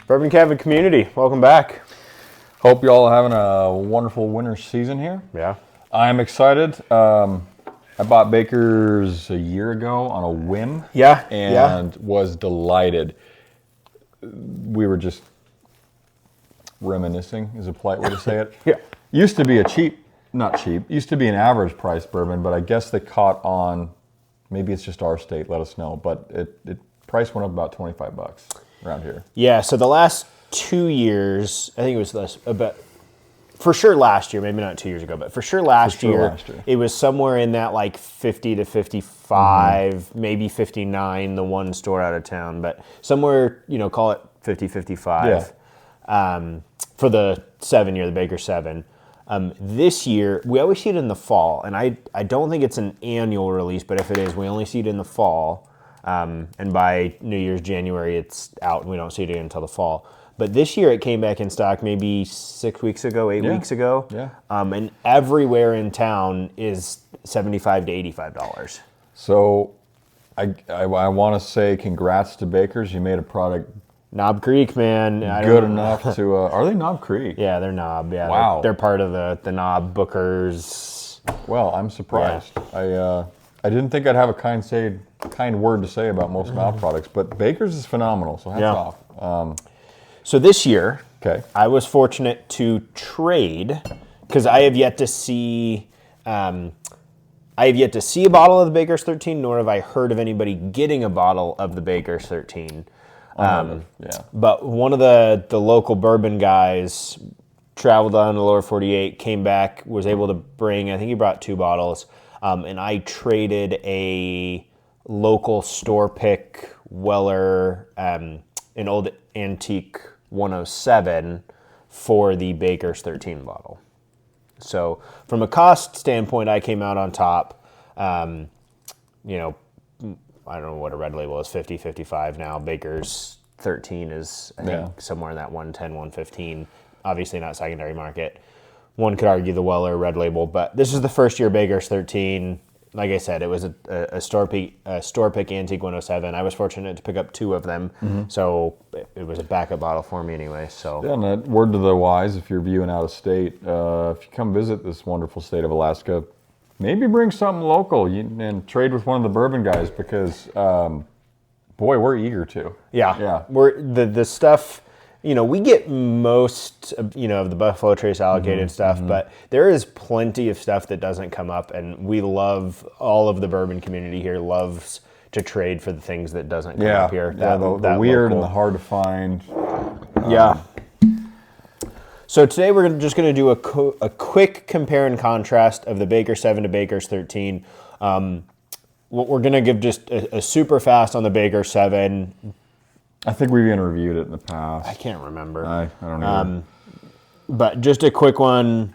Bourbon Cabin community, welcome back. Hope you all are having a wonderful winter season here. Yeah. I'm excited. I bought Baker's a year ago on a whim. Yeah. And was delighted. We were just reminiscing, is a polite way to say it. Yeah. Used to be used to be an average price bourbon, but I guess they caught on, maybe it's just our state, let us know, but it price went up about $25 around here. Yeah, so the last 2 years, I think it was less, but for sure last year, maybe not 2 years ago, but for sure last year, it was somewhere in that like 50 to 55, maybe 59, the one store out of town, but somewhere, call it 50, 55 for the 7-year, the Baker 7. This year, we always see it in the fall, and I don't think it's an annual release, but if it is, we only see it in the fall, and by New Year's, January, it's out, and we don't see it until the fall. But this year, it came back in stock maybe 6 weeks ago, 8 weeks ago, and everywhere in town is $75 to $85. So I want to say congrats to Baker's. You made a product Knob Creek, man. Good enough to... are they Knob Creek? Yeah, they're Knob. Yeah, wow. They're part of the Knob Bookers. Well, I'm surprised. Yeah. I didn't think I'd have a kind word to say about most Knob products, but Baker's is phenomenal, so hats off. So this year, I was fortunate to trade, because I have yet to see... a bottle of the Baker's 13, nor have I heard of anybody getting a bottle of the Baker's 13. But one of the local bourbon guys traveled down to the lower 48, came back, was able to bring, I think he brought 2 bottles, and I traded a local store pick Weller, an old antique 107 for the Baker's 13 bottle. So from a cost standpoint, I came out on top. I don't know what a red label is, 50, 55 now. Baker's 13 is, I think, somewhere in that 110, 115. Obviously not secondary market. One could argue the Weller red label, but this is the first year Baker's 13. Like I said, it was a store pick antique 107. I was fortunate to pick up 2 of them, so it was a backup bottle for me anyway. So and a word to the wise, if you're viewing out of state, if you come visit this wonderful state of Alaska, maybe bring something local and trade with one of the bourbon guys, because, boy, we're eager to. Yeah. We're the stuff. We get most of the Buffalo Trace allocated stuff, but there is plenty of stuff that doesn't come up, and we love, all of the bourbon community here loves to trade for the things that doesn't come up here. The weird local and the hard to find. So today we're just going to do a quick compare and contrast of the Baker 7 to Baker's 13. We're going to give just a super fast on the Baker 7. I think we've even reviewed it in the past. I can't remember. I don't know. But just a quick one,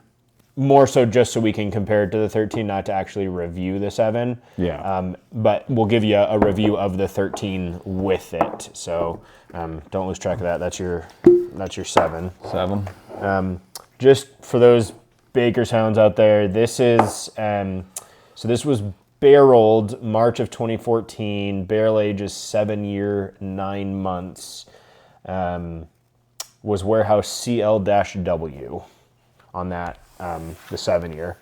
more so just so we can compare it to the 13, not to actually review the 7. Yeah. But we'll give you a review of the 13 with it. So don't lose track of that. That's your 7. 7. Just for those Baker's hounds out there, this is this was barreled March of 2014. Barrel age is 7 year, 9 months. Was warehouse CL-W on that, the 7 year.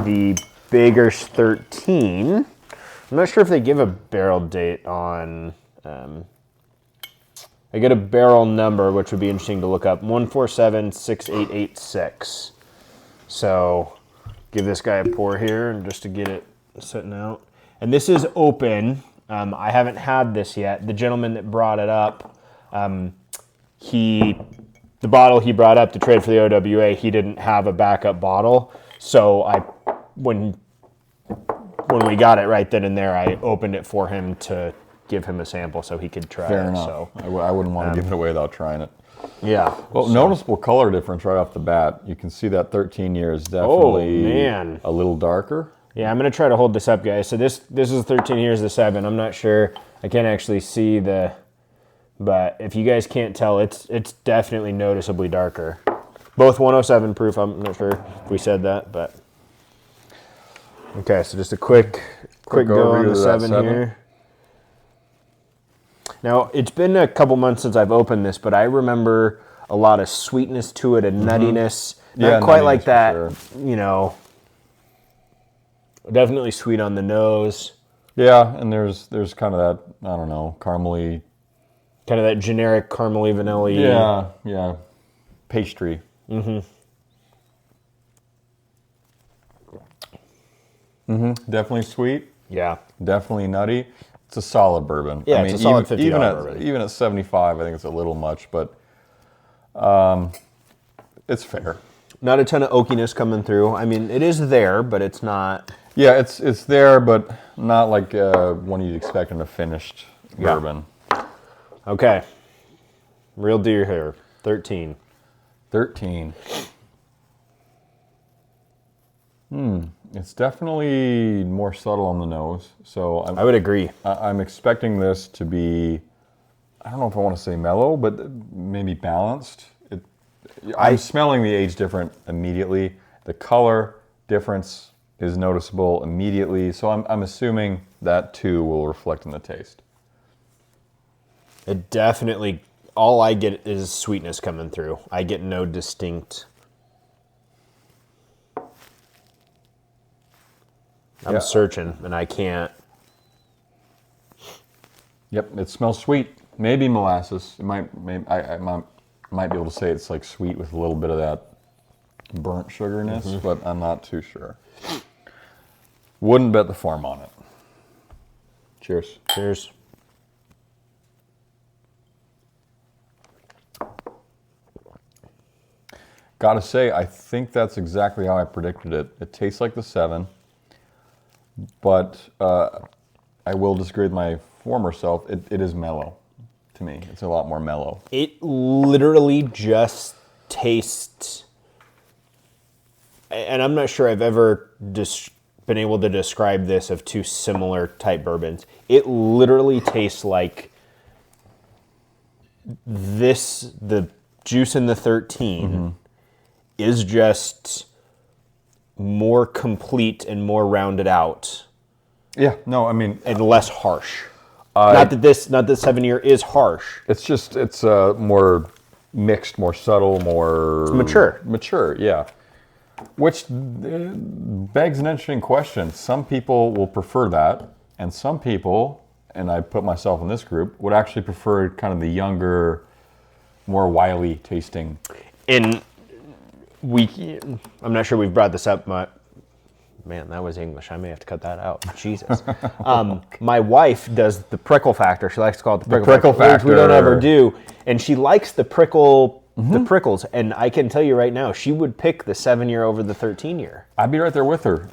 The Baker's 13, I'm not sure if they give a barrel date on, I get a barrel number, which would be interesting to look up, 1476886. So give this guy a pour here, and just to get it sitting out. And this is open. I haven't had this yet. The gentleman that brought it up, the bottle he brought up to trade for the OWA, he didn't have a backup bottle. So when we got it right then and there, I opened it for him to give him a sample so he could try it. Fair enough. So I wouldn't want to give it away without trying it. Yeah. Well, noticeable color difference right off the bat. You can see that 13 year is definitely a little darker. Yeah, I'm going to try to hold this up, guys. So this is 13, here's the 7. I'm not sure. I can't actually see but if you guys can't tell, it's definitely noticeably darker. Both 107 proof. I'm not sure if we said that, but. Okay, so just a quick go on the 7 here. Now, it's been a couple months since I've opened this, but I remember a lot of sweetness to it and nuttiness. Not quite like that, sure. You know, definitely sweet on the nose. Yeah, and there's kind of that, I don't know, caramely. Kind of that generic caramely vanilla-y. Yeah. Pastry. Definitely sweet. Yeah. Definitely nutty. It's a solid bourbon. Yeah, it's a solid $50 bourbon. Even at 75, I think it's a little much, but it's fair. Not a ton of oakiness coming through. I mean, it is there, but it's not... Yeah, it's there, but not like one you'd expect in a finished bourbon. Okay. Real deal here. 13. 13. It's definitely more subtle on the nose. So I would agree. I'm expecting this to be, I don't know if I want to say mellow, but maybe balanced. I'm smelling the age different immediately. The color difference is noticeable immediately. So I'm assuming that too will reflect in the taste. It definitely, all I get is sweetness coming through. I get no distinct... I'm searching, and I can't... Yep, it smells sweet. Maybe molasses. I might be able to say it's like sweet with a little bit of that burnt sugarness, but I'm not too sure. Wouldn't bet the farm on it. Cheers. Cheers. Gotta say, I think that's exactly how I predicted it. It tastes like the 7, but I will disagree with my former self. It is mellow to me. It's a lot more mellow. It literally just tastes, and I'm not sure I've ever been able to describe this of two similar type bourbons. It literally tastes like this, the juice in the 13 is just more complete and more rounded out. Yeah, no, I mean... And less harsh. Not that 7 Year is harsh. It's more mixed, more subtle, more... It's mature. Mature, yeah. Which begs an interesting question. Some people will prefer that, and some people, and I put myself in this group, would actually prefer kind of the younger, more wily tasting. And I'm not sure we've brought this up. Man, that was English. I may have to cut that out. Jesus. My wife does the prickle factor. She likes to call it the prickle factor, which we don't ever do. And she likes the prickles. And I can tell you right now, she would pick the 7 Year over the 13 Year. I'd be right there with her.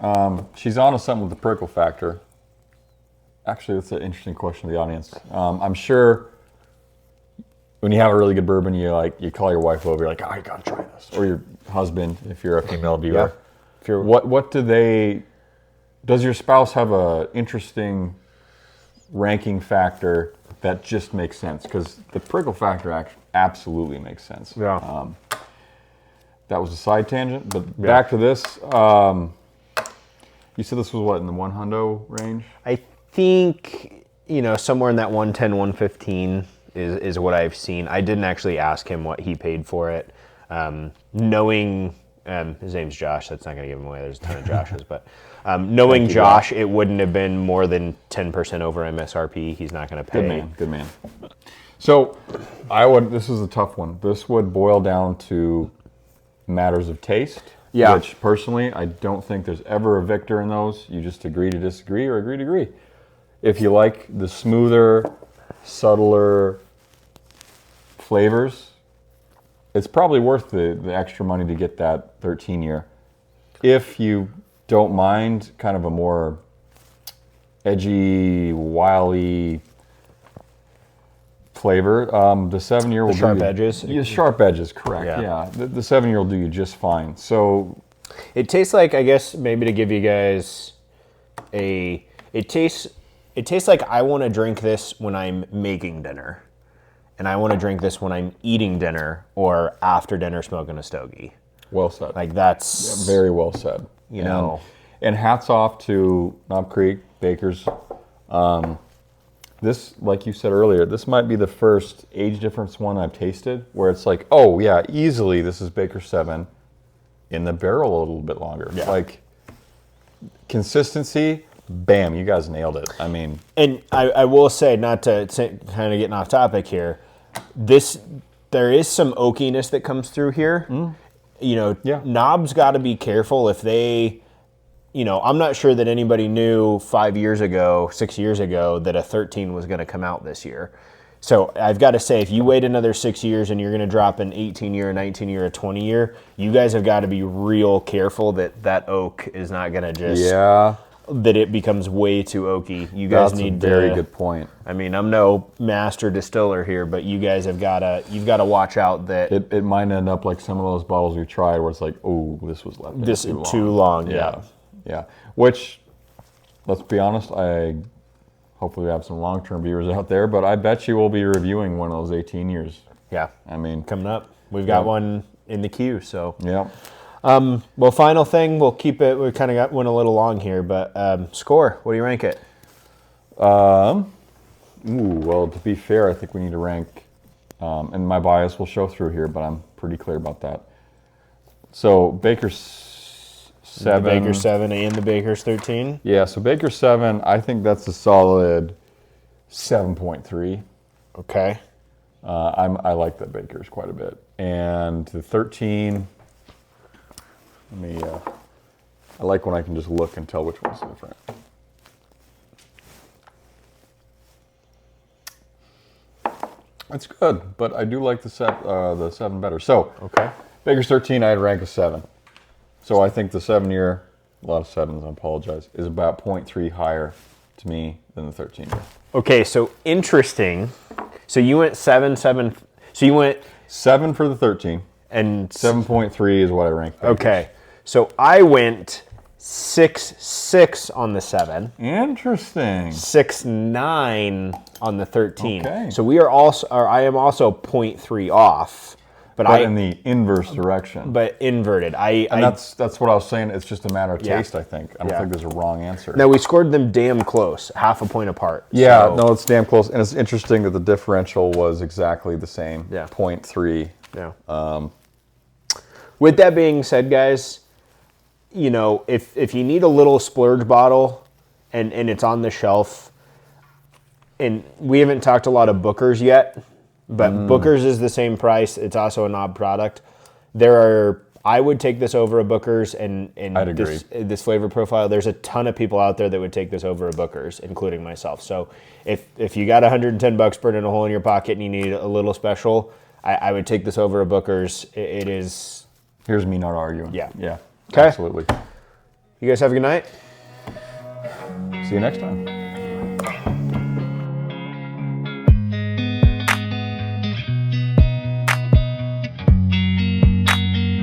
She's on to something with the prickle factor. Actually, that's an interesting question to the audience. I'm sure when you have a really good bourbon, you call your wife over, you're like, oh, you gotta try this. Or your husband, if you're a female viewer. Yeah. What does your spouse have a interesting ranking factor that just makes sense? Because the prickle factor absolutely makes sense. Yeah. That was a side tangent, but back to this. You said this was what, in the $100 range? I think, somewhere in that 110, 115 is what I've seen. I didn't actually ask him what he paid for it. Knowing, his name's Josh, that's not going to give him away, there's a ton of Joshes, but knowing Josh, it wouldn't have been more than 10% over MSRP. He's not going to pay. Good man. So, this is a tough one. This would boil down to matters of taste, which personally, I don't think there's ever a victor in those. You just agree to disagree or agree to agree. If you like the smoother, subtler flavors, it's probably worth the extra money to get that 13 Year. If you don't mind kind of a more edgy, wily flavor, the 7 Year will do sharp edges? Yeah, sharp edges, correct. Yeah. The 7 Year will do you just fine. So it tastes like, I guess, maybe to give you guys it tastes like I want to drink this when I'm making dinner. And I want to drink this when I'm eating dinner or after dinner smoking a stogie. Well said. Like that's... Yeah, very well said. You know. And hats off to Knob Creek Bakers. this, like you said earlier, this might be the first age difference one I've tasted where it's like, oh yeah, easily this is Baker 7 in the barrel a little bit longer. Yeah. Like consistency, bam, you guys nailed it. I mean, and I will say, not to kind of getting off topic here, there is some oakiness that comes through here. You know, knobs got to be careful if they. You know, I'm not sure that anybody knew 6 years ago, that a 13 was going to come out this year. So I've got to say, if you wait another 6 years and you're going to drop an 18-year, a 19-year, a 20-year, you guys have got to be real careful that oak is not going to just... Yeah. That it becomes way too oaky. You guys need to... That's a very good point. I mean, I'm no master distiller here, but you guys have got to... You've got to watch out that... It might end up like some of those bottles we tried where it's like, oh, this was left This is too long, yeah. Yeah, which, let's be honest, hopefully we have some long-term viewers out there, but I bet you we'll be reviewing one of those 18 years. Yeah. I mean, coming up. We've got one in the queue, so. Yeah. Well, final thing, we'll keep it, we kind of went a little long here, but score, what do you rank it? Well, to be fair, I think we need to rank, and my bias will show through here, but I'm pretty clear about that. So, Baker's 7. The Baker 7 and the Baker's 13? Yeah, so Baker 7, I think that's a solid 7.3. Okay. I like the Baker's quite a bit. And the 13, I like when I can just look and tell which one's different. It's good, but I do like the 7 better. So, okay. Baker's 13, I'd rank a 7. So I think the 7-year, a lot of 7s, I apologize, is about 0.3 higher to me than the 13-year. Okay, so interesting. So you went 7. So you went 7 for the 13, and 7.3 is what I ranked. Baker's. Okay, so I went 6.6 on the 7. Interesting. 6.9 on the 13. Okay. So I am also 0.3 off. But in the inverse direction. But inverted. That's what I was saying. It's just a matter of taste, I think. I don't think there's a wrong answer. Now, we scored them damn close, half a point apart. Yeah, so. No, it's damn close. And it's interesting that the differential was exactly the same, 0.3. Yeah. With that being said, guys, you know, if you need a little splurge bottle and it's on the shelf, and we haven't talked a lot of Booker's yet, but Booker's is the same price. It's also a knob product. I would take this over a Booker's and I'd agree. This flavor profile. There's a ton of people out there that would take this over a Booker's, including myself. So if you got $110 burning a hole in your pocket and you need a little special, I would take this over a Booker's. It is. Here's me not arguing. Yeah. Yeah. Okay. Absolutely. You guys have a good night. See you next time.